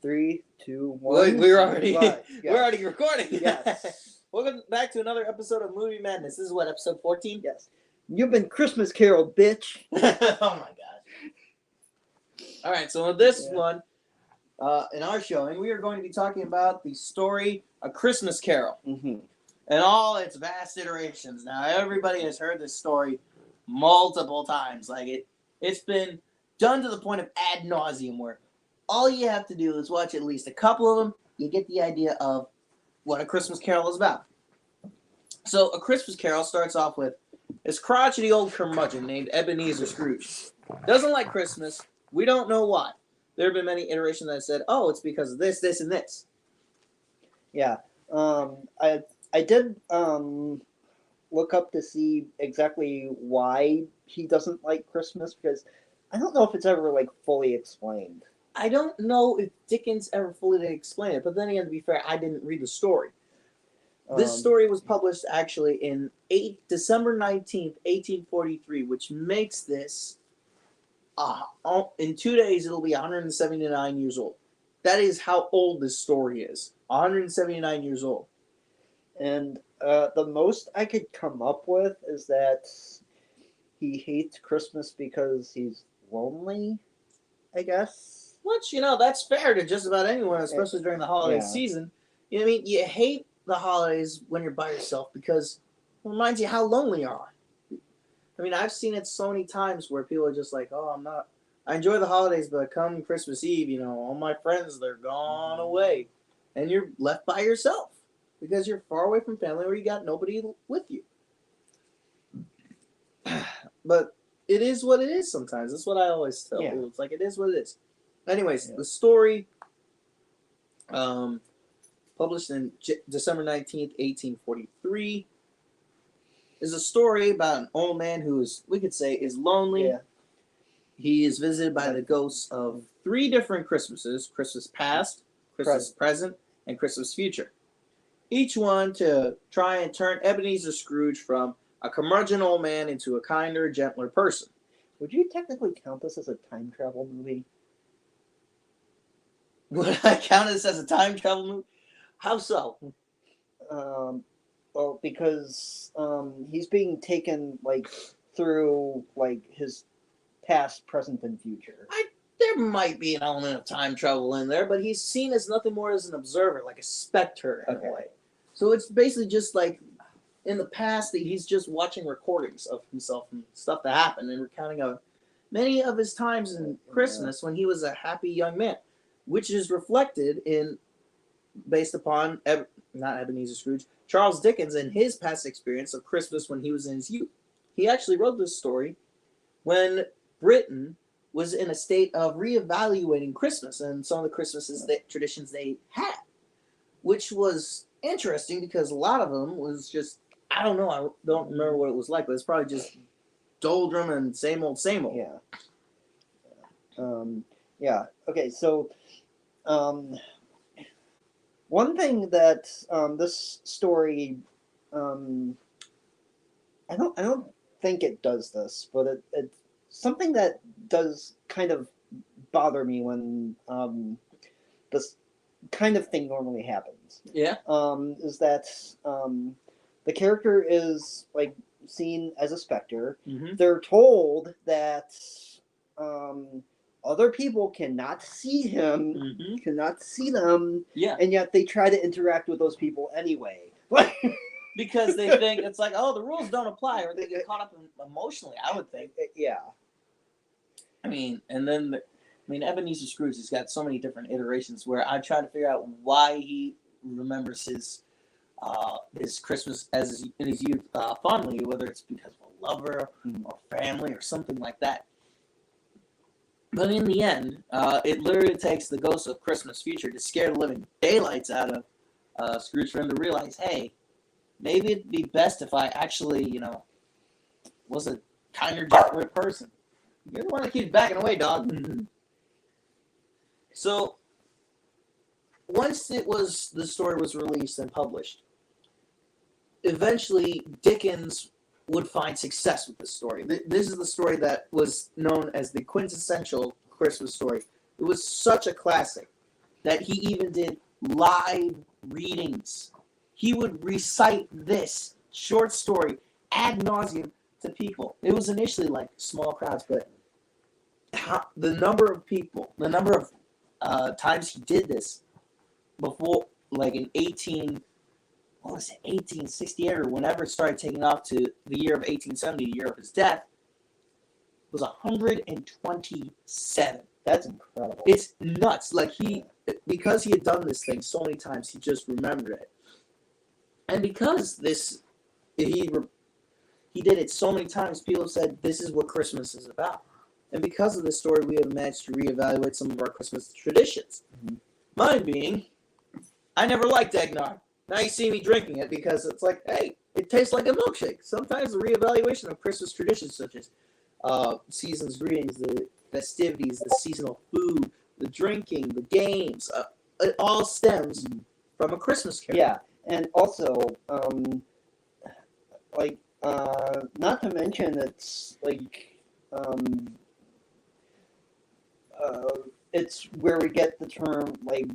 3, 2, 1. We're already Right, we're already recording. Yes. Welcome back to another episode of Movie Madness. This is what, episode 14? Yes. You've been Christmas Carol, bitch. Oh my gosh. All right, so in this Yeah. one, in our showing, we are going to be talking about the story A Christmas Carol Mm-hmm. and all its vast iterations. Now, everybody has heard this story multiple times. Like it's been done to the point of ad nauseum, where all you have to do is watch at least a couple of them. You get the idea of what A Christmas Carol is about. So, A Christmas Carol starts off with this crotchety old curmudgeon named Ebenezer Scrooge. Doesn't like Christmas. We don't know why. There have been many iterations that said, "Oh, it's because of this, this, and this." Yeah. I did look up to see exactly why he doesn't like Christmas, because I don't know if it's ever like fully explained. I don't know if Dickens ever fully explained it, but then again, to be fair, I didn't read the story. This story was published actually in December 19th, 1843, which makes this, in 2 days, it'll be 179 years old. That is how old this story is. 179 years old. And the most I could come up with is that he hates Christmas because he's lonely, I guess. Which, that's fair to just about anyone, especially during the holiday season. You know what I mean? You hate the holidays when you're by yourself because it reminds you how lonely you are. I mean, I've seen it so many times where people are just like, "Oh, I enjoy the holidays, but come Christmas Eve, all my friends, they're gone away." And you're left by yourself because you're far away from family or you got nobody with you. But it is what it is sometimes. That's what I always tell people. It's like, it is what it is. Anyways, the story, published in December 19th, 1843, is a story about an old man who is, we could say, is lonely. Yeah. He is visited by the ghosts of 3 different Christmases: Christmas past, Christmas present, and Christmas future. Each one to try and turn Ebenezer Scrooge from a curmudgeon old man into a kinder, gentler person. Would you technically count this as a time travel movie? Would I count this as a time travel movie? How so? Well, because he's being taken through his past, present, and future. There might be an element of time travel in there, but he's seen as nothing more as an observer, like a specter in a way. So it's basically just like in the past that he's just watching recordings of himself and stuff that happened and recounting of many of his times in Christmas when he was a happy young man, which is reflected based upon not Ebenezer Scrooge, Charles Dickens and his past experience of Christmas when he was in his youth. He actually wrote this story when Britain was in a state of reevaluating Christmas and some of the traditions they had, which was interesting because a lot of them was just, I don't know, I don't remember what it was like, but it's probably just doldrum and same old, same old. Yeah. Okay, so one thing that this story, I don't think it does this, but it's something that does kind of bother me when this kind of thing normally happens. Yeah. Is that the character is seen as a specter. Mm-hmm. They're told that other people cannot see him, cannot see them, and yet they try to interact with those people anyway. Because they think it's like, oh, the rules don't apply, or they get caught up emotionally, I would think. Yeah. I mean, Ebenezer Scrooge has got so many different iterations where I try to figure out why he remembers his Christmas in his youth fondly, whether it's because of a lover or family or something like that. But in the end, it literally takes the ghost of Christmas future to scare the living daylights out of Scrooge for him to realize, hey, maybe it'd be best if I actually, was a kinder, gentler person. You're the one that keeps backing away, dog. So, once the story was released and published, eventually Dickens would find success with this story. This is the story that was known as the quintessential Christmas story. It was such a classic that he even did live readings. He would recite this short story ad nauseum to people. It was initially like small crowds, but the number of people, the number of times he did this before, like in 1868 or whenever it started taking off to the year of 1870, the year of his death, was 127. That's incredible. It's nuts. Like because he had done this thing so many times, he just remembered it. And because he did it so many times, people said this is what Christmas is about. And because of this story, we have managed to reevaluate some of our Christmas traditions. Mm-hmm. Mine being, I never liked eggnog. Now you see me drinking it because it's like, hey, it tastes like a milkshake. Sometimes the reevaluation of Christmas traditions, such as season's greetings, the festivities, the seasonal food, the drinking, the games, it all stems from a Christmas Carol. Yeah, and also, not to mention it's like, it's where we get the term like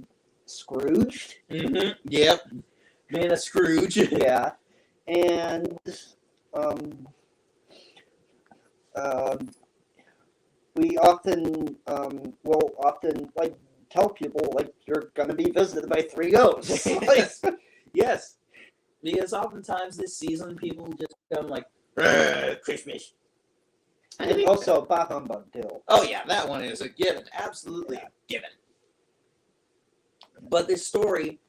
Scrooged. Mm-hmm. Yep. Man, a Scrooge. Yeah, and we often will often like tell people like you're gonna be visited by three ghosts. Like, Yes, because oftentimes this season people just become like Christmas. and also bah humbug too. Oh yeah, that one is a given, absolutely a given. But this story,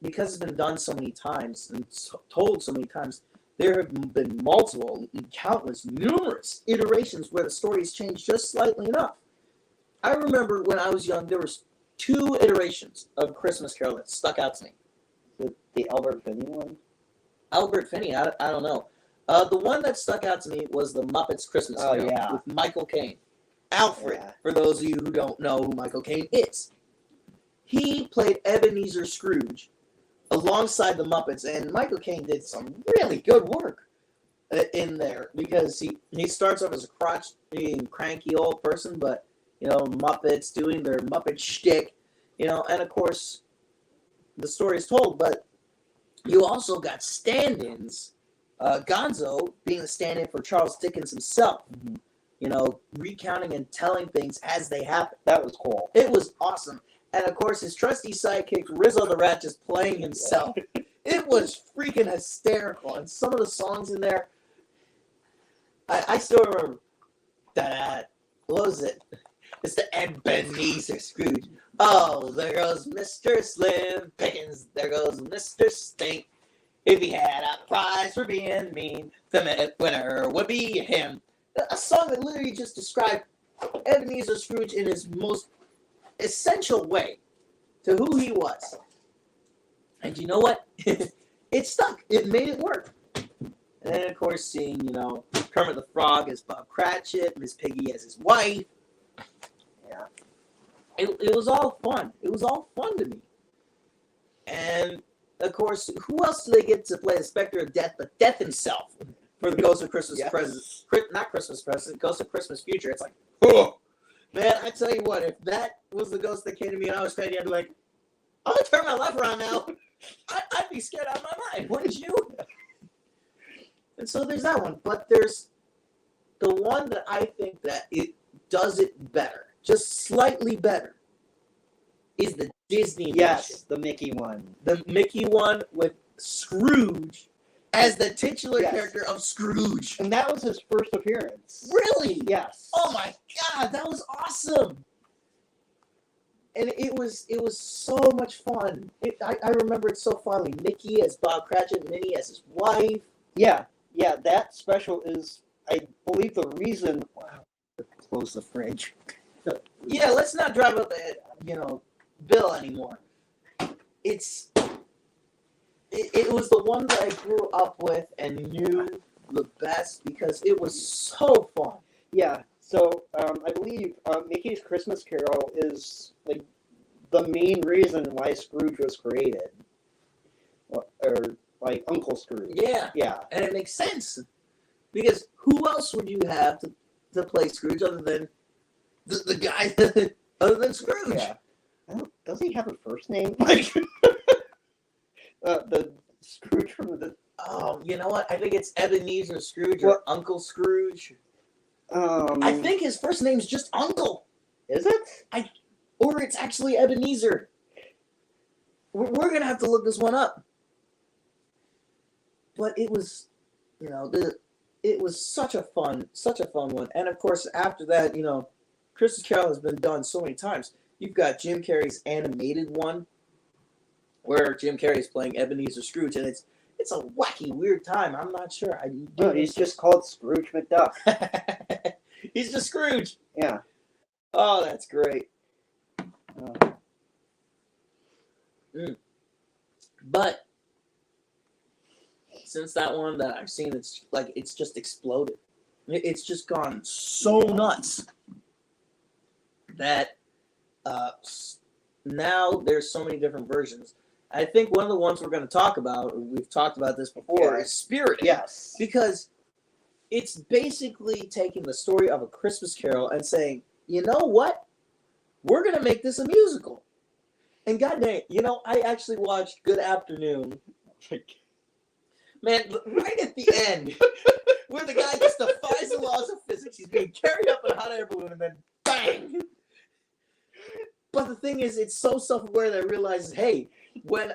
because it's been done so many times and told so many times, there have been multiple, countless, numerous iterations where the story has changed just slightly enough. I remember when I was young, there was 2 iterations of Christmas Carol that stuck out to me. The Albert Finney one. Albert Finney, I don't know. The one that stuck out to me was the Muppets Christmas Carol yeah. with Michael Caine. Alfred, Yeah. for those of you who don't know who Michael Caine is. He played Ebenezer Scrooge alongside the Muppets, and Michael Caine did some really good work in there because he starts off as a crotchety and cranky old person, but Muppets doing their Muppet shtick, and of course the story is told, but you also got stand-ins, Gonzo being the stand-in for Charles Dickens himself, recounting and telling things as they happen. That was cool. It was awesome. And of course, his trusty sidekick, Rizzo the Rat, just playing himself. It was freaking hysterical. And some of the songs in there, I still remember. What was it? It's the Ebenezer Scrooge. Oh, there goes Mr. Slim Pickens. There goes Mr. Stink. If he had a prize for being mean, the winner would be him. A song that literally just described Ebenezer Scrooge in his most essential way to who he was. And you know what? It stuck. It made it work. And then, of course, seeing, Kermit the Frog as Bob Cratchit, Miss Piggy as his wife. Yeah. It was all fun. It was all fun to me. And, of course, who else do they get to play the Spectre of Death but Death himself for the Ghost of Christmas Present? Not Christmas Present, Ghost of Christmas Future. It's like, oh! Man, I tell you what, if that was the ghost that came to me and I was ready, I'd be like, I'm going to turn my life around now. I'd be scared out of my mind, wouldn't you? And so there's that one. But there's the one that I think that it does it better, just slightly better, is the Disney Yes, version. the Mickey one. The Mickey one with Scrooge as the titular character of Scrooge. And that was his first appearance. Really? Yes. Oh my God, that was awesome. And it was so much fun. I remember it so fondly. Mickey as Bob Cratchit, Minnie as his wife. Yeah, that special is, I believe, the reason. Wow, close the fridge. Yeah, let's not drive up Bill anymore. It was the one that I grew up with and knew the best because it was so fun. Yeah, so I believe Mickey's Christmas Carol is like the main reason why Scrooge was created, or like Uncle Scrooge. Yeah, Yeah, and it makes sense because who else would you have to play Scrooge other than the guy other than Scrooge? yeah. I does he have a first name? Like the Scrooge from the. Oh, you know what? I think it's Ebenezer Scrooge or What? Uncle Scrooge. I think his first name's just Uncle. Is it? Or it's actually Ebenezer. We're going to have to look this one up. But it was, it was such a fun one. And of course, after that, Christmas Carol has been done so many times. You've got Jim Carrey's animated one, where Jim Carrey is playing Ebenezer Scrooge, and it's a wacky, weird time. I'm not sure. No, he's just called Scrooge McDuck. He's just Scrooge. Yeah. Oh, that's great. But since that one that I've seen, it's just exploded. It's just gone so nuts that now there's so many different versions. I think one of the ones we're going to talk about, we've talked about this before, is Spirited. Yes. Because it's basically taking the story of A Christmas Carol and saying, you know what? We're going to make this a musical. And god dang, I actually watched Good Afternoon. Man, right at the end, where the guy just defies the laws of physics. He's being carried up in a hot air balloon and then bang! But the thing is, it's so self-aware that it realizes, hey, when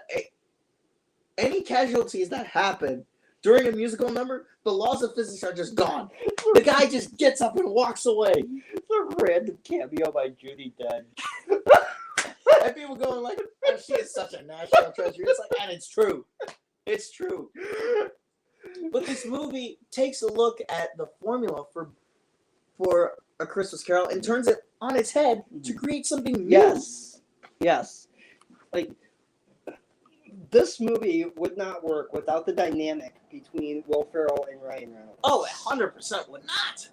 any casualties that happen during a musical number, the laws of physics are just gone. The guy just gets up and walks away. It's a random cameo by Judi Dench. And people going like, oh, she is such a national treasure. It's like, and it's true. It's true. But this movie takes a look at the formula for A Christmas Carol and turns it on its head to create something new. Yes. Like, this movie would not work without the dynamic between Will Ferrell and Ryan Reynolds. Oh, 100% would not.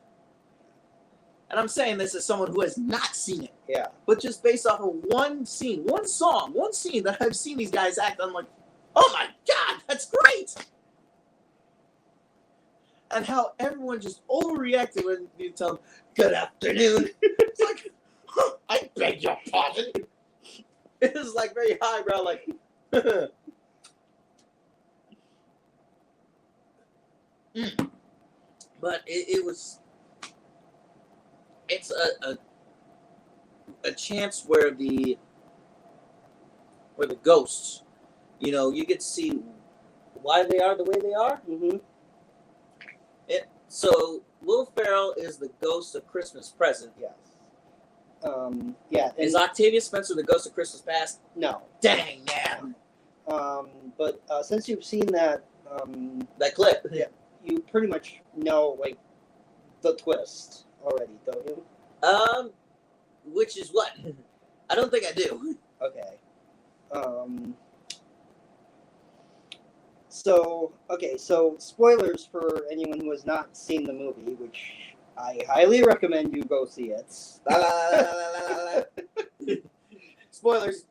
And I'm saying this as someone who has not seen it. Yeah. But just based off of one scene, one song, one scene that I've seen these guys act, I'm like, oh my God, that's great. And how everyone just overreacted when you tell them, good afternoon. It's like, I beg your pardon. It was like very highbrow, like, But it's a chance where the ghosts, you get to see why they are the way they are. Mm-hmm. So Will Ferrell is the ghost of Christmas Present. Yes. Yeah. Is Octavia Spencer the ghost of Christmas Past? No. Dang, man. But since you've seen that That clip. Yeah. You pretty much know like the twist already, don't you? Which is what? I don't think I do. Okay. So spoilers for anyone who has not seen the movie, which I highly recommend you go see it. Spoilers.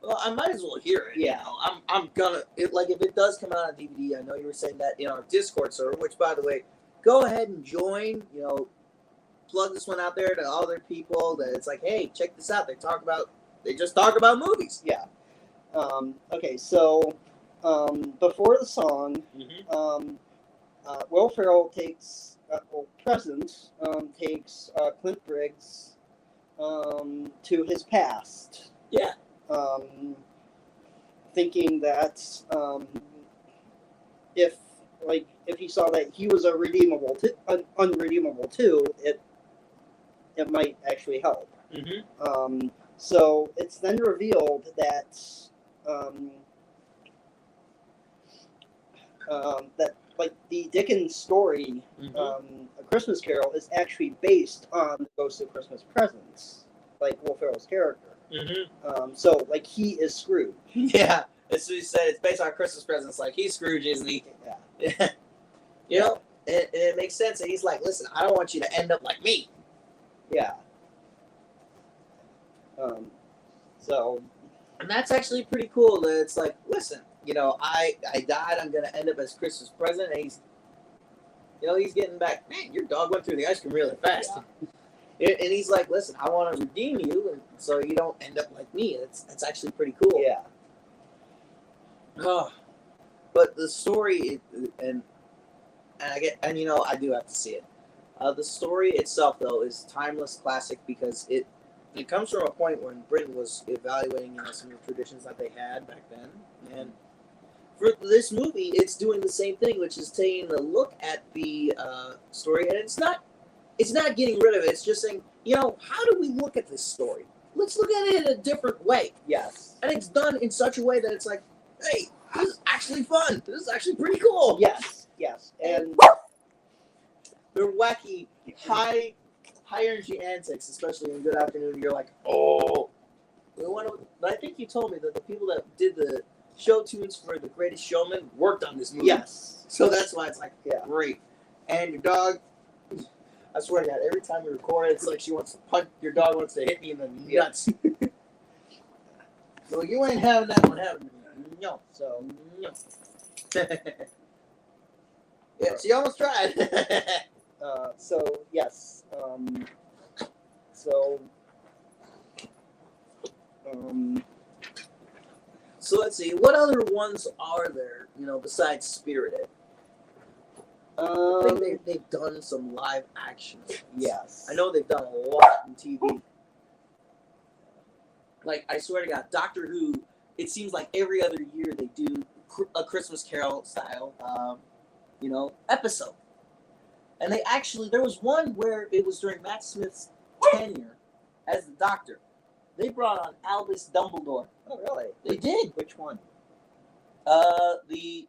Well, I might as well hear it. Yeah. I'm gonna if it does come out on DVD. I know you were saying that in our Discord server, which by the way, go ahead and join. Plug this one out there to other people. That it's like, hey, check this out. They just talk about movies. Yeah. Okay. So before the song, Will Ferrell takes Clint Briggs to his past. Yeah. Thinking that if he saw that he was unredeemable too, it might actually help. Mm-hmm. So it's then revealed that the Dickens story, A Christmas Carol, is actually based on the Ghost of Christmas Presents, like Will Ferrell's character. Mm-hmm. So he is Scrooge. Yeah, that's what he said. It's based on Christmas Presents. Like he's Scrooge, isn't he? Yeah. It makes sense. And he's like, listen, I don't want you to end up like me. Yeah. And that's actually pretty cool. That it's like, listen, I died. I'm gonna end up as Christmas present. And he's getting back. Man, your dog went through the ice cream really fast. And he's like, listen, I want to redeem you, and so you don't end up like me. It's actually pretty cool. Yeah. Oh, but the story, and I get, and I do have to see it. The story itself, though, is timeless classic because it comes from a point when Britain was evaluating some of the traditions that they had back then, and for this movie, it's doing the same thing, which is taking a look at the story, and it's not getting rid of it. It's just saying, how do we look at this story? Let's look at it in a different way. Yes. And it's done in such a way that it's like, hey, this is actually fun. This is actually pretty cool. Yes. Yes. And they're wacky, high energy antics, especially in Good Afternoon. You're like, oh. But I think you told me that the people that did the show tunes for The Greatest Showman worked on this movie. yes. So that's why it's like, Yeah. great. And your dog, I swear to God, every time we record, it's like she wants to punch, your dog wants to hit me in the nuts. So you ain't having that one, having no. So No. Yeah, she almost tried. so yes. So So let's see, what other ones are there, besides Spirited? I think they've done some live action. yes. I know they've done a lot in TV. Like, I swear to God, Doctor Who, it seems like every other year they do a Christmas Carol style, episode. And there was one where it was during Matt Smith's tenure as the Doctor. They brought on Albus Dumbledore. Oh really? They did. Which one? The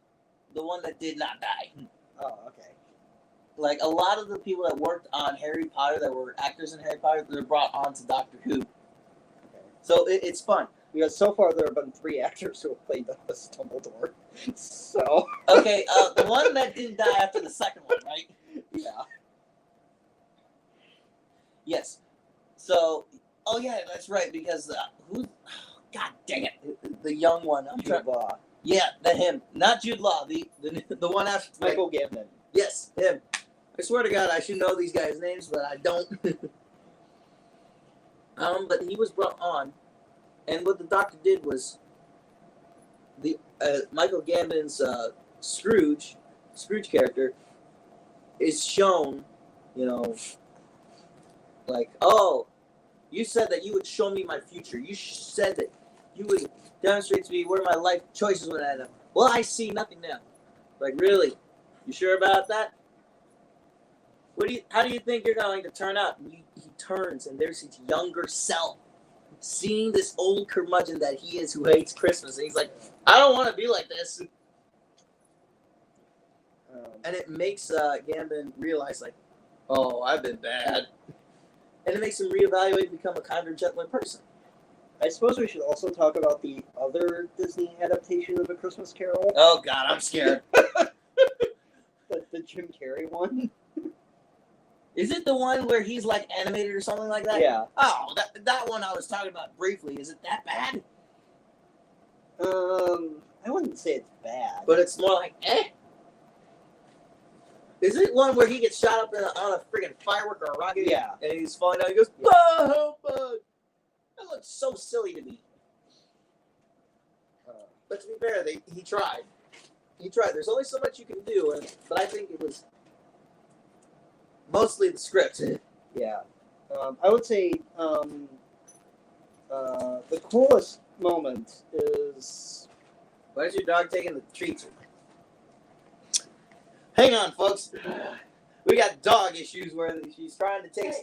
one that did not die. Oh okay. Like, a lot of the people that worked on Harry Potter, that were actors in Harry Potter, they're brought on to Doctor Who. Okay. So it's fun. Because so far there have been 3 actors who have played this Dumbledore. So Okay, the one that didn't die after the second one, right? yeah. Yes. So, oh yeah, that's right, because God dang it, the young one. Jude Law. Yeah, him, not Jude Law, the one after Michael Gambon. Yes, him. I swear to God, I should know these guys' names, but I don't. But he was brought on, and what the Doctor did was the Michael Gambon's Scrooge character is shown, like, oh, you said that you would show me my future. You said that you would demonstrate to me where my life choices would end up. Well, I see nothing now. Like, really? You sure about that? How do you think you're going to turn out? And he turns, and there's his younger self, seeing this old curmudgeon that he is, who hates Christmas, and he's like, I don't want to be like this. And it makes Gambon realize, like, oh, I've been bad. And it makes him reevaluate and become a kinder, gentler person. I suppose we should also talk about the other Disney adaptation of A Christmas Carol. Oh, God, I'm scared. The Jim Carrey one. Is it the one where he's, like, animated or something like that? Yeah. Oh, that one I was talking about briefly. Is it that bad? I wouldn't say it's bad. But it's more like, eh. Is it one where he gets shot up on a friggin' firework or a rocket? Yeah. And he's falling down. He goes, oh, that looks so silly to me. But to be fair, he tried. He tried. There's only so much you can do, but I think it was mostly the script. Yeah. I would say the coolest moment is... Why is your dog taking the treats? Hang on, folks. We got dog issues where she's trying to take...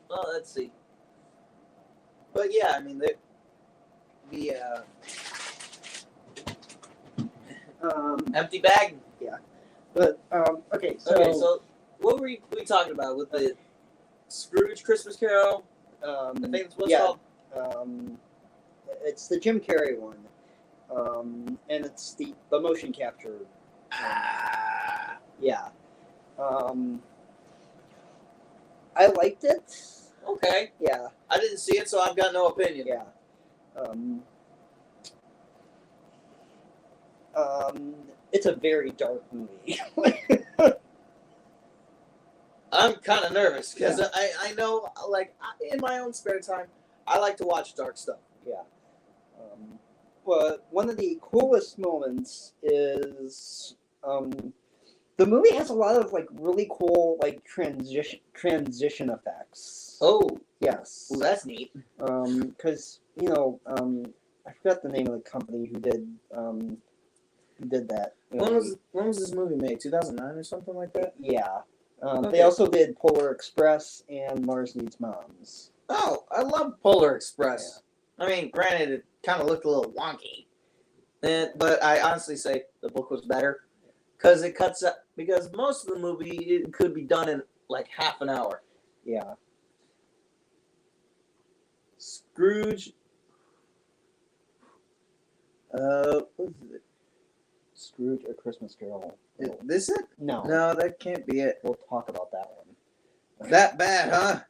Well, let's see. But yeah, I mean, the empty bag. Yeah. But, okay, so what were we talking about with the Scrooge Christmas Carol? I think that's what it's called. It's the Jim Carrey one. And it's the motion capture. Yeah. I liked it. Okay. Yeah. I didn't see it, so I've got no opinion. Yeah. it's a very dark movie. I'm kind of nervous because I know, like, in my own spare time, I like to watch dark stuff. Yeah. But one of the coolest moments is the movie has a lot of like really cool like transition effects. Oh, Yes. well, that's neat. Because I forgot the name of the company who did that. When was this movie made? 2009 or something like that? Yeah. Okay. They also did Polar Express and Mars Needs Moms. Oh, I love Polar Express. Yeah. I mean, granted, it kind of looked a little wonky, but I honestly say the book was better because it cuts up. Because most of the movie it could be done in like half an hour. Yeah. Scrooge. What is it? Scrooge: A Christmas Carol. Is this it? No. No, that can't be it. We'll talk about that one. That bad, huh?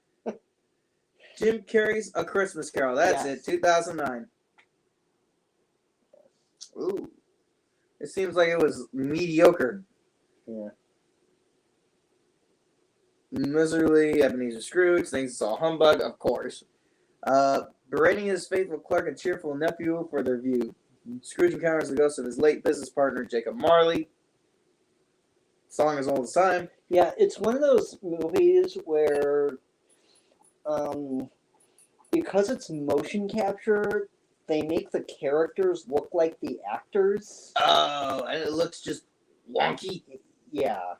Jim Carrey's A Christmas Carol. That's Yes. it. 2009. Ooh. It seems like it was mediocre. Yeah. Miserably, Ebenezer Scrooge thinks it's all humbug, of course. Berating his faithful clerk and cheerful nephew for their view. Scrooge encounters the ghost of his late business partner, Jacob Marley. Song is all the time. Yeah, it's one of those movies where, because it's motion capture, they make the characters look like the actors. Oh, and it looks just wonky. Yeah.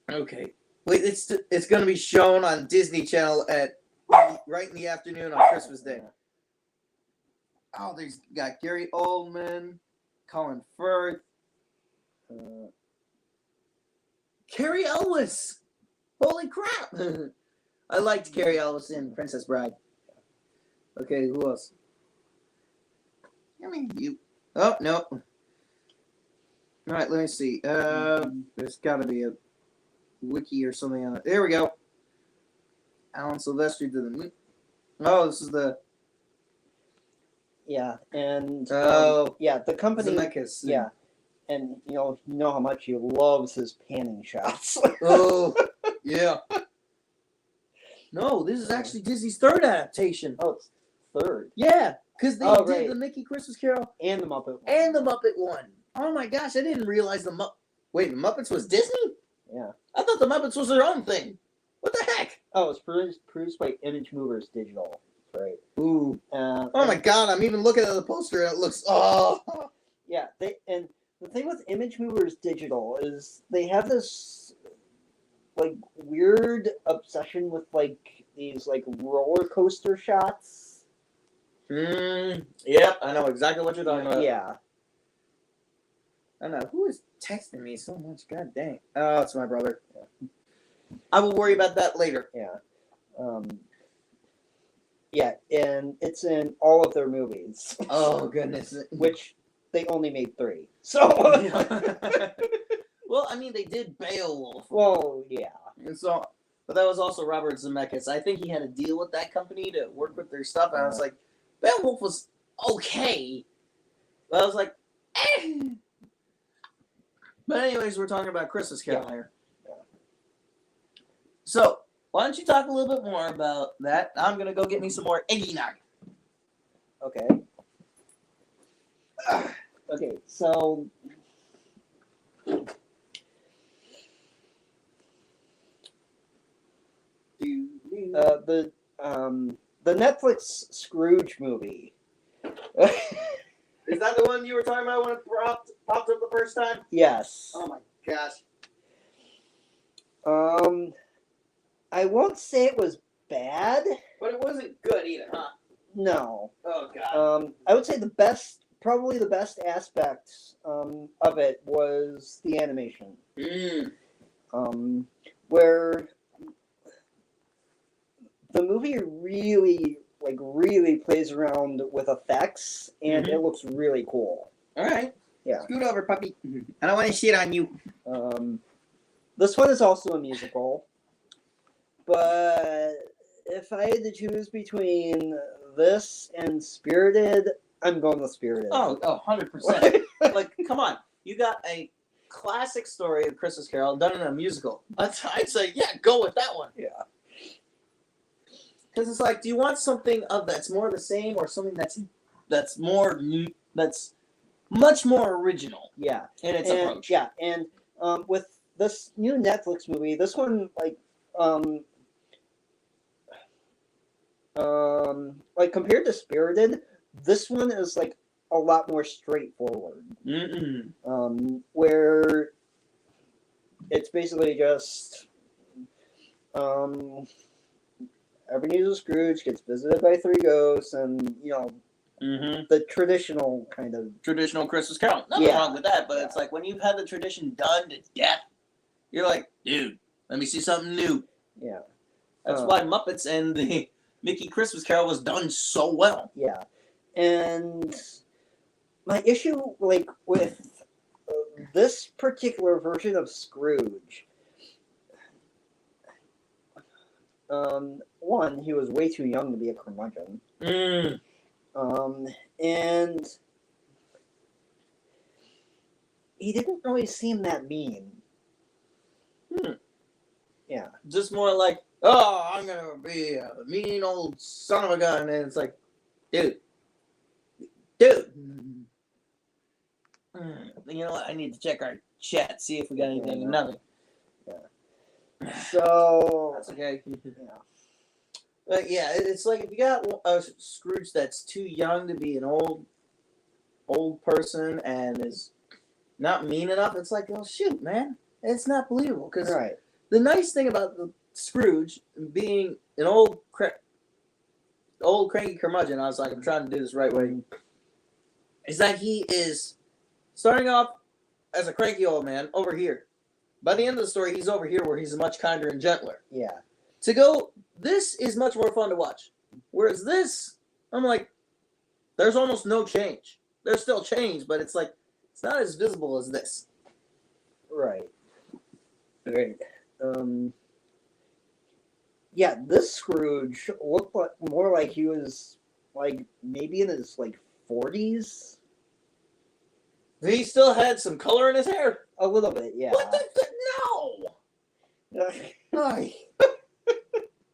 Okay. Wait, it's going to be shown on Disney Channel at right in the afternoon on Christmas Day. Oh, there's got Gary Oldman, Colin Firth, Carrie Ellis. Holy crap! I liked Carrie Ellis in Princess Bride. Okay, who else? I mean, you. Oh no. All right, let me see. There's got to be a wiki or something on it. There we go. Alan Silvestri did the. Oh, this is the. Yeah, and the company. Zemeckis. Yeah, and you know how much he loves his panning shots. Oh, yeah. No, this is actually Disney's third adaptation. Oh, it's third. Yeah, because they did right. the Mickey Christmas Carol And the Muppet one. and the Muppet one. Oh my gosh, I didn't realize the Muppets was Disney? Yeah. I thought the Muppets was their own thing. What the heck? Oh, it's produced by Image Movers Digital. Right. Ooh. Oh my God, I'm even looking at the poster and it looks, Yeah, and the thing with Image Movers Digital is they have this like weird obsession with like these like roller coaster shots. Yep, I know exactly what you're talking about. Yeah. I know. Who is texting me so much? God dang. Oh, it's my brother. Yeah. I will worry about that later. Yeah. Yeah, and it's in all of their movies. Oh, goodness. Which they only made 3. So. Well, I mean, they did Beowulf. Well, yeah. And so, but that was also Robert Zemeckis. I think he had a deal with that company to work with their stuff. And I was like, Beowulf was okay. But I was like, eh. But anyways, we're talking about Christmas Carol here. Yeah. So, why don't you talk a little bit more about that? I'm going to go get me some more eggnog. Okay. Okay, so the Netflix Scrooge movie. Is that the one you were talking about when it popped up the first time? Yes. Oh my gosh. I won't say it was bad. But it wasn't good either, huh? No. Oh god. I would say probably the best aspect of it was the animation. Where the movie really plays around with effects, and it looks really cool. All right. Yeah. Scoot over, puppy. I don't want to shit on you. This one is also a musical, but if I had to choose between this and Spirited, I'm going with Spirited. Oh, 100%. Like, come on. You got a classic story of Christmas Carol done in a musical. I'd say, yeah, go with that one. Yeah. Because it's like, do you want something that's more the same, or something that's more new, that's much more original Yeah. in its approach? Yeah, and with this new Netflix movie, this one like compared to Spirited, this one is like a lot more straightforward. Where it's basically just Ebenezer Scrooge gets visited by three ghosts, and the traditional kind of Traditional Christmas Carol. Nothing wrong with that, but it's like when you've had the tradition done to death, you're like, dude, let me see something new. Yeah. That's why Muppets and the Mickey Christmas Carol was done so well. Yeah. And my issue, like, with this particular version of Scrooge, one, he was way too young to be a curmudgeon. And he didn't really seem that mean. Yeah. Just more like, oh, I'm going to be a mean old son of a gun. And it's like, dude. You know what? I need to check our chat, see if we got anything. Nothing. Yeah. So. That's okay. Yeah. But yeah, it's like if you got a Scrooge that's too young to be an old person and is not mean enough, it's like, oh shoot, man, it's not believable. Because the nice thing about the Scrooge being an old cranky curmudgeon, I was like, I'm trying to do this right way, is that he is starting off as a cranky old man over here. By the end of the story, he's over here where he's much kinder and gentler. Yeah. This is much more fun to watch. Whereas this, I'm like, there's almost no change. There's still change, but it's like, it's not as visible as this. Right. Yeah, this Scrooge looked more like he was, like, maybe in his, 40s. He still had some color in his hair. A little bit, yeah. What no! Ay.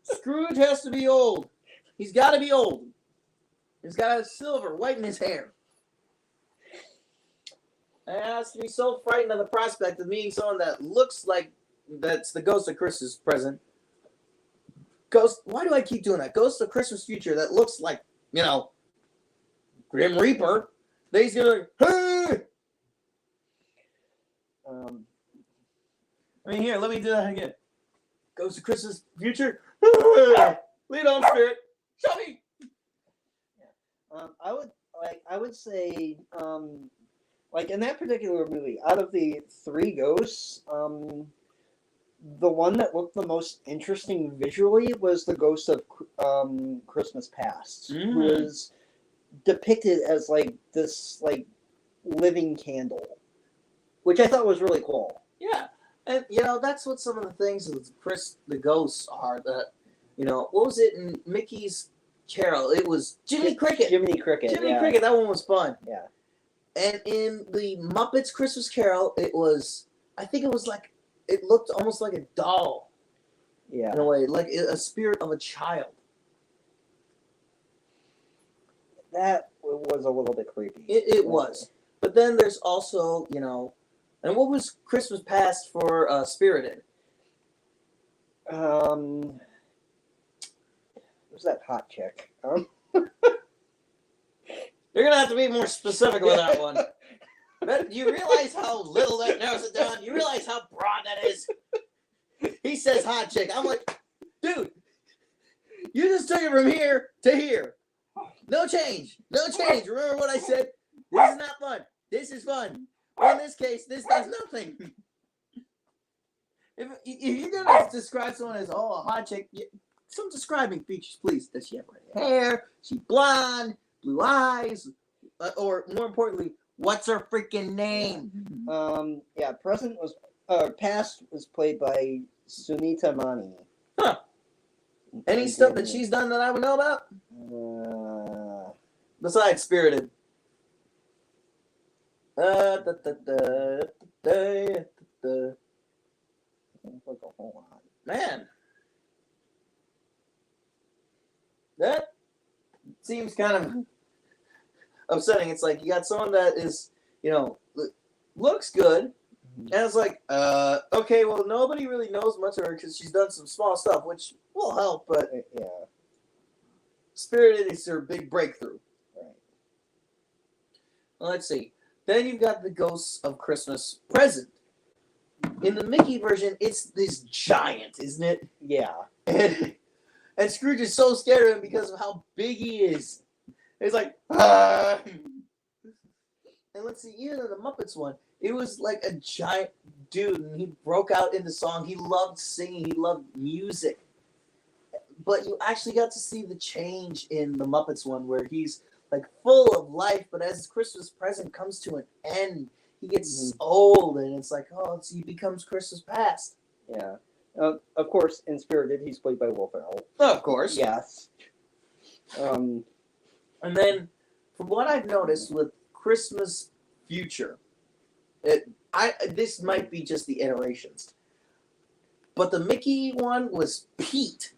Scrooge has to be old. He's got to be old. He's got to have silver white in his hair. And it has to be so frightened of the prospect of meeting someone that looks like that's the ghost of Christmas present. Why do I keep doing that? Ghost of Christmas future that looks like, Grim Reaper. That he's going to, hey! Here, let me do that again. Ghost of Christmas future. Lead on, Spirit. Show me. I would say, in that particular movie, out of the three ghosts, the one that looked the most interesting visually was the ghost of Christmas Past, who was depicted as this living candle, which I thought was really cool. Yeah. And, that's what some of the things with the ghosts are. That, what was it in Mickey's Carol? It was Jiminy Cricket. Jiminy Cricket, Cricket, that one was fun. Yeah. And in the Muppets Christmas Carol, it looked almost like a doll. Yeah. In a way, like a spirit of a child. That was a little bit creepy. It was. But then there's also, and what was Christmas Past for Spirited? Who's that hot chick? You're gonna have to be more specific with that one. But you realize how little that narrows it down? You realize how broad that is? He says hot chick. I'm like, dude, you just took it from here to here. No change. No change. Remember what I said? This is not fun. This is fun. Or in this case, this does nothing. If you're going to describe someone as, a hot chick, some describing features, please. Does she have red hair? She blonde? Blue eyes? Or more importantly, what's her freaking name? Past was played by Sunita Mani. Huh. Any stuff that she's done that I would know about? Besides Spirited. Da, da, da, da, da. Like a whole lot. Man, that seems kind of upsetting. It's like you got someone that is, looks good, and it's like, okay, well, nobody really knows much of her because she's done some small stuff, which will help, but Yeah. Spirited is her big breakthrough. Right. Well, let's see. Then you've got the Ghosts of Christmas Present. In the Mickey version, it's this giant, isn't it? Yeah. And Scrooge is so scared of him because of how big he is. It's like, ah! And let's see, even in the Muppets one, it was like a giant dude, and he broke out into song. He loved singing. He loved music. But you actually got to see the change in the Muppets one, where he's like full of life, but as Christmas Present comes to an end, he gets old, and it's like, he becomes Christmas Past. Yeah. Of course, in Spirited, he's played by Will Ferrell. Of course. Yes. And then, from what I've noticed with Christmas Future, this might be just the iterations, but the Mickey one was Pete.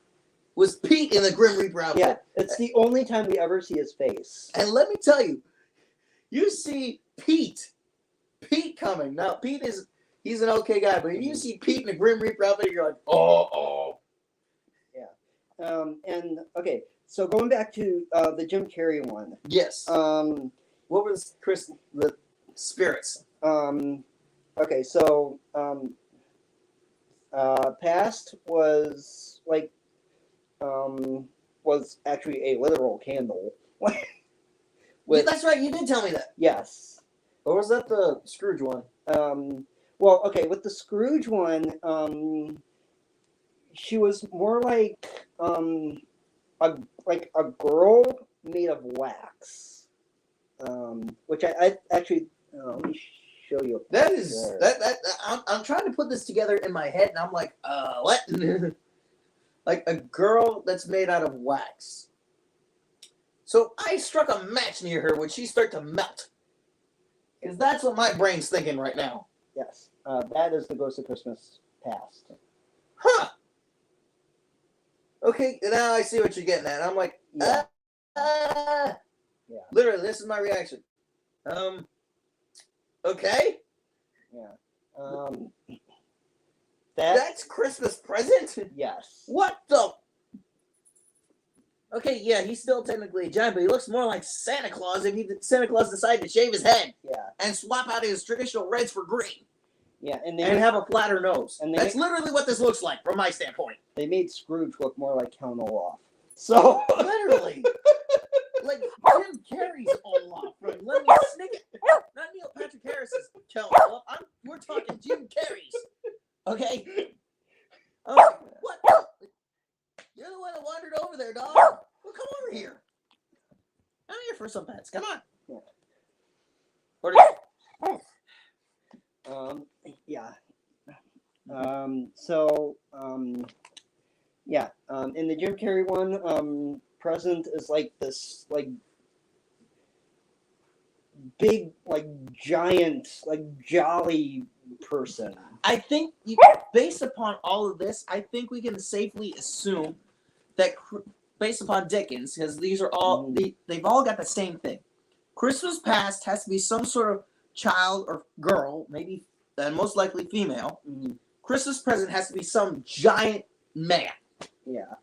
Was Pete in the Grim Reaper outfit? Yeah, it's the only time we ever see his face. And let me tell you, you see Pete coming. Now, he's an okay guy, but if you see Pete in the Grim Reaper outfit, you're like, oh. Yeah. And okay, so going back to the Jim Carrey one. Yes. What was the spirits? Okay, so Past was like was actually a literal candle. Yeah, that's right. You did tell me that. Yes. Or was that the Scrooge one? Well, okay, with the Scrooge one, she was more like a girl made of wax. Which I actually let me show you. That is that I'm trying to put this together in my head, and I'm like, what? Like a girl that's made out of wax. So I struck a match near her. Would she start to melt? Because that's what my brain's thinking right now. Yes, that is the Ghost of Christmas Past. Huh. Okay, now I see what you're getting at. I'm like, Yeah. Yeah. Literally, this is my reaction. Okay. Yeah. That's Christmas Present? Yes. What the? Okay, yeah, he's still technically a giant, but he looks more like Santa Claus if Santa Claus decided to shave his head Yeah. and swap out his traditional reds for green Yeah, and and have a flatter nose. and That's literally what this looks like from my standpoint. they made Scrooge look more like Count Olaf. So Literally. Like Jim Carrey's Olaf from Lemony Snicket. Not Neil Patrick Harris's Count Olaf. We're talking Jim Carrey's. Okay? What? You're the one that wandered over there, dog. Well, come over here. I'm here for some pets. Come on. Yeah. What are yeah. So yeah. In the Jim Carrey one, Present is like this like big, like giant, like jolly person. I think based upon all of this, I think we can safely assume that based upon Dickens, because these are all they've all got the same thing. Christmas Past has to be some sort of child or girl, maybe and most likely female. Mm-hmm. Christmas Present has to be some giant man. Yeah.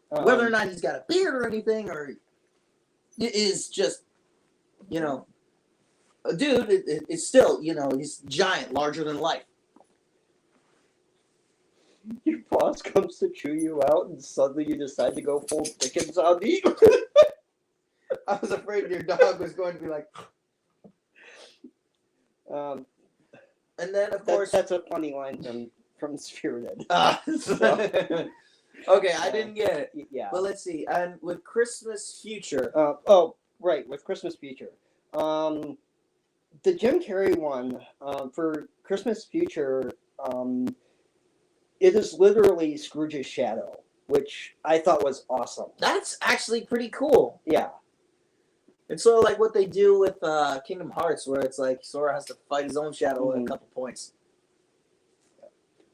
Whether or not he's got a beard or anything, or it is just, a dude, it's still, he's giant, larger than life. Your boss comes to chew you out, and suddenly you decide to go full Dickens on me. I was afraid your dog was going to be like. And then, of course, that's a funny line from Spirited. Okay, I didn't get it. Yeah. But let's see. And with Christmas Future. Right, with Christmas Future. The Jim Carrey one, for Christmas Future, it is literally Scrooge's shadow, which I thought was awesome. That's actually pretty cool. Yeah. And so like what they do with Kingdom Hearts, where it's like Sora has to fight his own shadow at a couple points.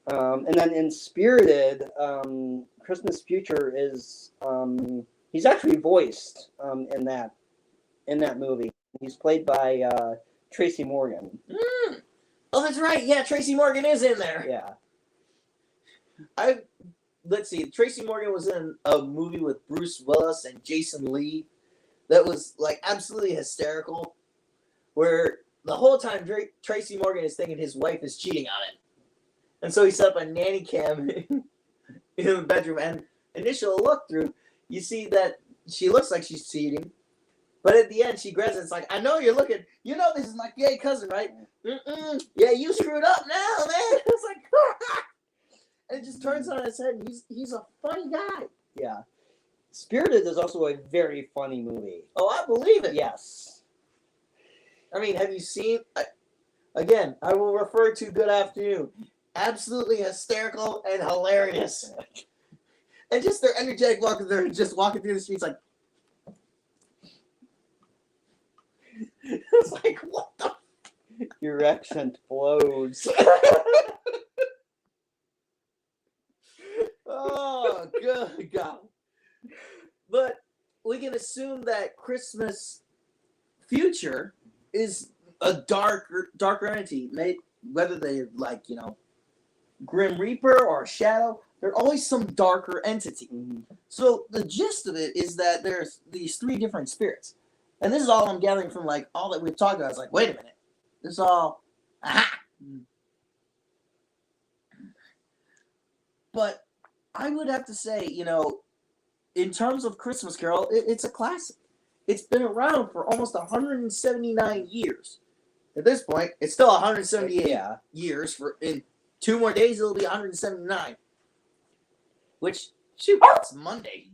And then in Spirited, Christmas Future is he's actually voiced in that movie. He's played by Tracy Morgan. Oh, that's right. Yeah, Tracy Morgan is in there. Yeah. Let's see. Tracy Morgan was in a movie with Bruce Willis and Jason Lee that was like absolutely hysterical, where the whole time Tracy Morgan is thinking his wife is cheating on him. And so he set up a nanny cam in the bedroom, and initial look through, you see that she looks like she's cheating, but at the end she grabs it. It's like, I know you're looking. You know this is my gay cousin, right? Yeah, you screwed up now, man. It's like, and it just turns on his head. And he's a funny guy. Yeah. Spirited is also a very funny movie. Oh, I believe it. Yes. I mean, have you seen? Again, I will refer to Good Afternoon. Absolutely hysterical and hilarious. And just their energetic walk, they're just walking through the streets like, it's like, what the? Your accent blows. Oh, good God. But we can assume that Christmas Future is a darker entity, whether they're like, Grim Reaper or Shadow, there's always some darker entity. So the gist of it is that there's these three different spirits. And this is all I'm gathering from like all that we've talked about. It's like, wait a minute. This is all aha. But I would have to say, in terms of Christmas Carol, it's a classic. It's been around for almost 179 years. At this point, it's still 178 years. In 2 more days, it'll be 179. Which, shoot, it's Monday.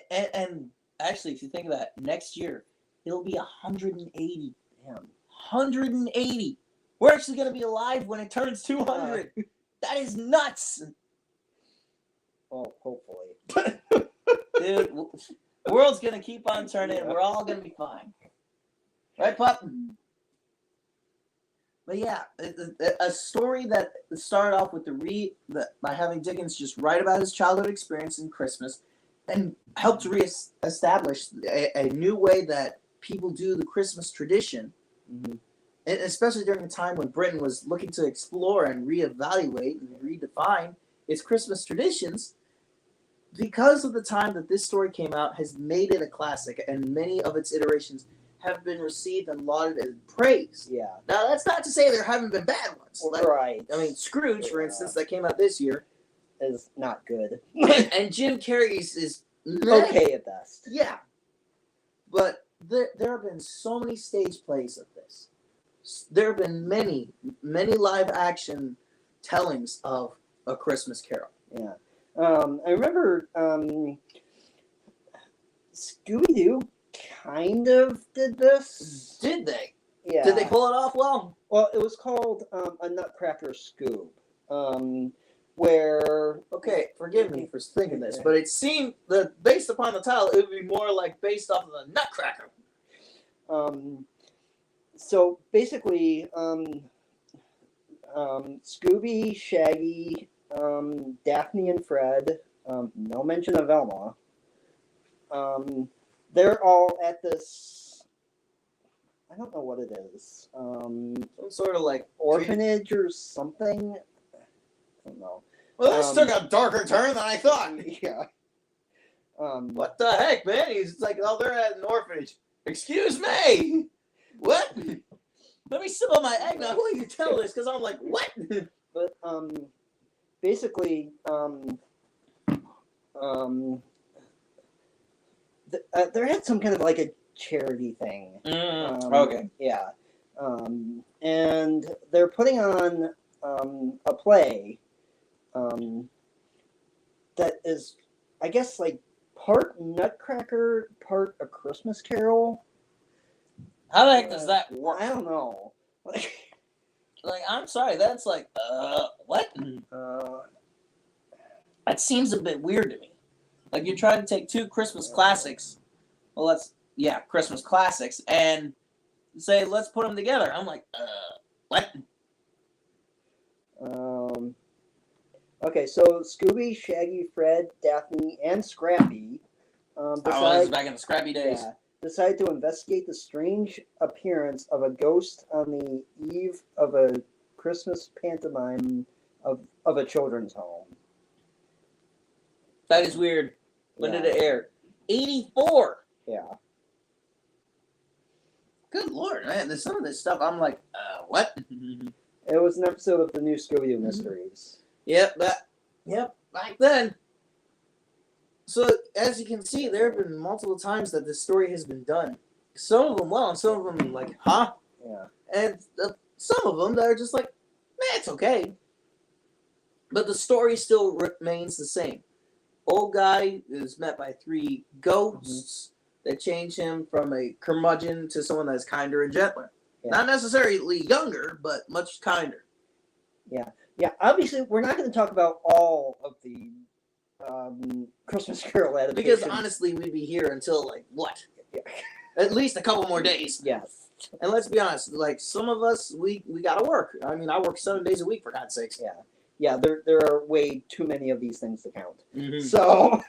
And actually, if you think of that, next year, it'll be 180. Damn. 180. We're actually going to be alive when it turns 200. That is nuts. Well, hopefully. Dude, the world's going to keep on turning. Yeah. We're all going to be fine. Right, Pup? But yeah, a story that started off with by having Dickens just write about his childhood experience in Christmas and helped to reestablish a new way that people do the Christmas tradition. Mm-hmm. And especially during the time when Britain was looking to explore and reevaluate and redefine its Christmas traditions, because of the time that this story came out, has made it a classic, and many of its iterations have been received and lauded and praised. Yeah. Now, that's not to say there haven't been bad ones. Right. I mean, Scrooge, for instance, that came out this year, is not good. And Jim Carrey's is okay at best. Yeah. But there have been so many stage plays of this. There have been many live action tellings of A Christmas Carol. Yeah. I remember Scooby-Doo kind of did this. Did they? Yeah. Did they pull it off well? Well, it was called A Nutcracker Scoob. Where... Okay, forgive me for thinking this, but it seemed that based upon the title, it would be more like based off of the Nutcracker. So basically, Scooby, Shaggy, Daphne and Fred, no mention of Velma, they're all at this, I don't know what it is, some sort of like orphanage or something. I don't know. Well, this took a darker turn than I thought. Yeah. What the heck, man? He's like, oh, they're at an orphanage. Excuse me. What? Let me sip on my eggnog while you tell this, because I'm like, what? But basically, there had some kind of like a charity thing. Okay. Yeah. And they're putting on a play that is, I guess, like part Nutcracker, part A Christmas Carol. How the heck does that work? I don't know. Like, I'm sorry, that's like, what? That seems a bit weird to me. Like you're trying to take two Christmas classics. Well, Christmas classics, and say let's put them together. I'm like, what? Okay, so Scooby, Shaggy, Fred, Daphne, and Scrappy This decide, is back in the Scrappy days. decide to investigate the strange appearance of a ghost on the eve of a Christmas pantomime of a children's home. That is weird. When Yeah. did it air? 84. Yeah. Good lord, man! There's some of this stuff. I'm like, what? It was an episode of the new Scooby-Doo Mysteries. Yep, back then. So, as you can see, there have been multiple times that this story has been done. Some of them well, and some of them like, huh? Yeah. And some of them that are just like, it's okay. But the story still remains the same. Old guy is met by three ghosts that change him from a curmudgeon to someone that's kinder and gentler. Yeah. Not necessarily younger, but much kinder. Yeah, obviously, we're not going to talk about all of the Christmas Carol adaptations. Because honestly, we'd be here until like what? Yeah. At least a couple more days. Yes. And let's be honest, like some of us, we gotta work. I mean, I work 7 days a week for God's sakes. Yeah, there are way too many of these things to count. Mm-hmm. So,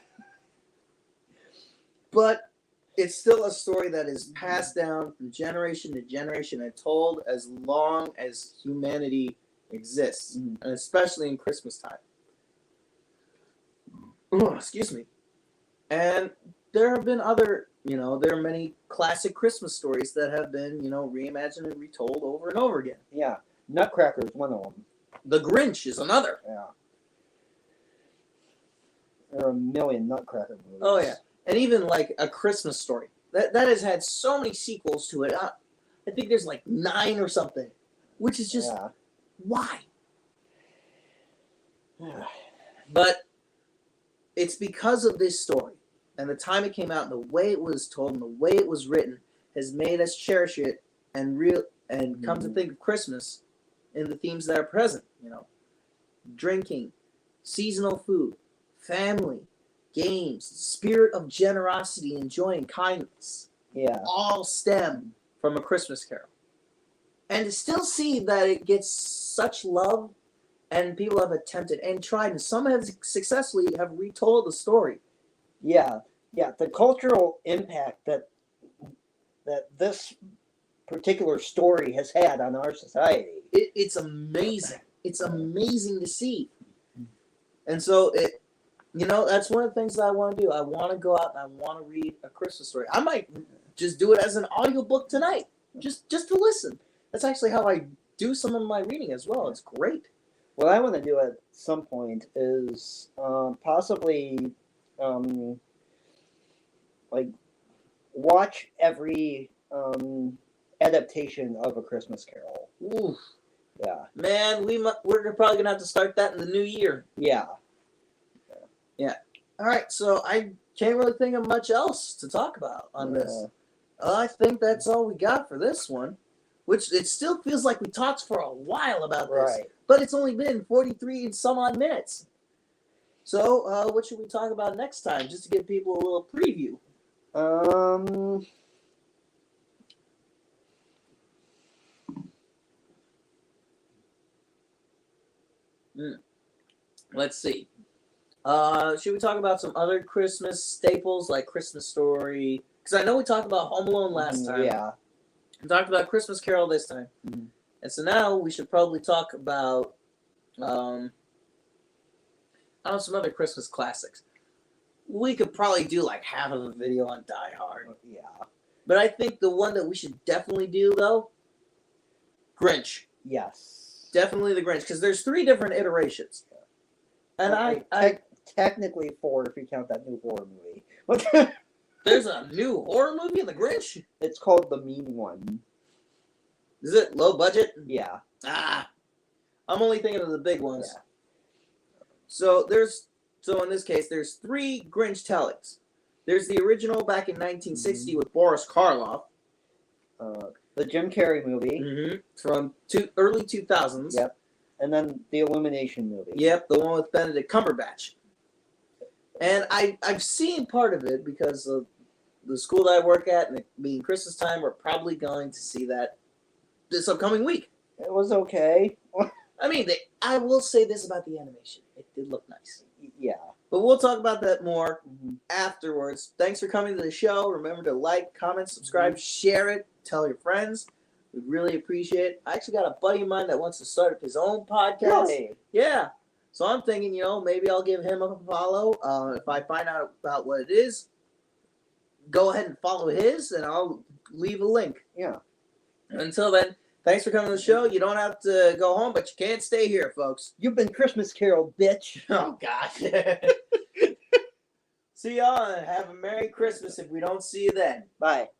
But it's still a story that is passed down from generation to generation and told as long as humanity exists, Mhm. and especially in Christmas time. Oh, excuse me. And there have been other, there are many classic Christmas stories that have been, reimagined and retold over and over again. yeah, Nutcracker is one of them. The Grinch is another. Yeah. There are a million Nutcracker movies. Oh yeah, and even like A Christmas Story that has had so many sequels to it. I think there's like 9 or something, which is just why. Yeah. But it's because of this story and the time it came out and the way it was told and the way it was written has made us cherish it and come to think of Christmas in the themes that are present. Drinking, seasonal food, family, games, spirit of generosity and joy and kindness. Yeah. All stem from A Christmas Carol. And to still see that it gets such love and people have attempted and tried and some have successfully have retold the story. Yeah. The cultural impact that this particular story has had on our society. It's amazing. It's amazing to see. And so that's one of the things that I want to do. I want to go out and I want to read A Christmas Story. I might just do it as an audiobook tonight, just to listen. That's actually how I do some of my reading as well. It's great. What I want to do at some point is possibly like watch every adaptation of A Christmas Carol. Ooh, Yeah. man, we're probably gonna have to start that in the new year. Yeah. All right, so I can't really think of much else to talk about on this. I think that's all we got for this one, which it still feels like we talked for a while about this, Right. but it's only been 43 and some odd minutes. So, what should we talk about next time, just to give people a little preview? Let's see. Should we talk about some other Christmas staples like Christmas Story? Because I know we talked about Home Alone last time. Yeah. We talked about Christmas Carol this time. Mhm. And so now we should probably talk about some other Christmas classics. We could probably do like half of a video on Die Hard. Yeah. But I think the one that we should definitely do, though, Grinch. Yes. Definitely the Grinch. Because there's 3 different iterations. And I technically 4 if you count that new horror movie. there's a new horror movie in the Grinch? It's called The Mean One. Is it low budget? Yeah. I'm only thinking of the big ones. Yeah. So in this case, there's 3 Grinch tellings. There's the original back in 1960 with Boris Karloff. The Jim Carrey movie. From early 2000s. Yep. And then the Illumination movie. Yep, the one with Benedict Cumberbatch. And I've seen part of it because of the school that I work at, and it being Christmas time, we're probably going to see that this upcoming week. It was okay. I mean, I will say this about the animation. It did look nice. Yeah. But we'll talk about that more Mhm. afterwards. Thanks for coming to the show. Remember to like, comment, subscribe, share it, tell your friends. We really appreciate it. I actually got a buddy of mine that wants to start up his own podcast. Really? Yeah. So I'm thinking, maybe I'll give him a follow. If I find out about what it is, go ahead and follow his, and I'll leave a link. Yeah. Until then, thanks for coming to the show. You don't have to go home, but you can't stay here, folks. You've been Christmas Carol, bitch. Oh, God. See y'all, and have a Merry Christmas if we don't see you then. Bye.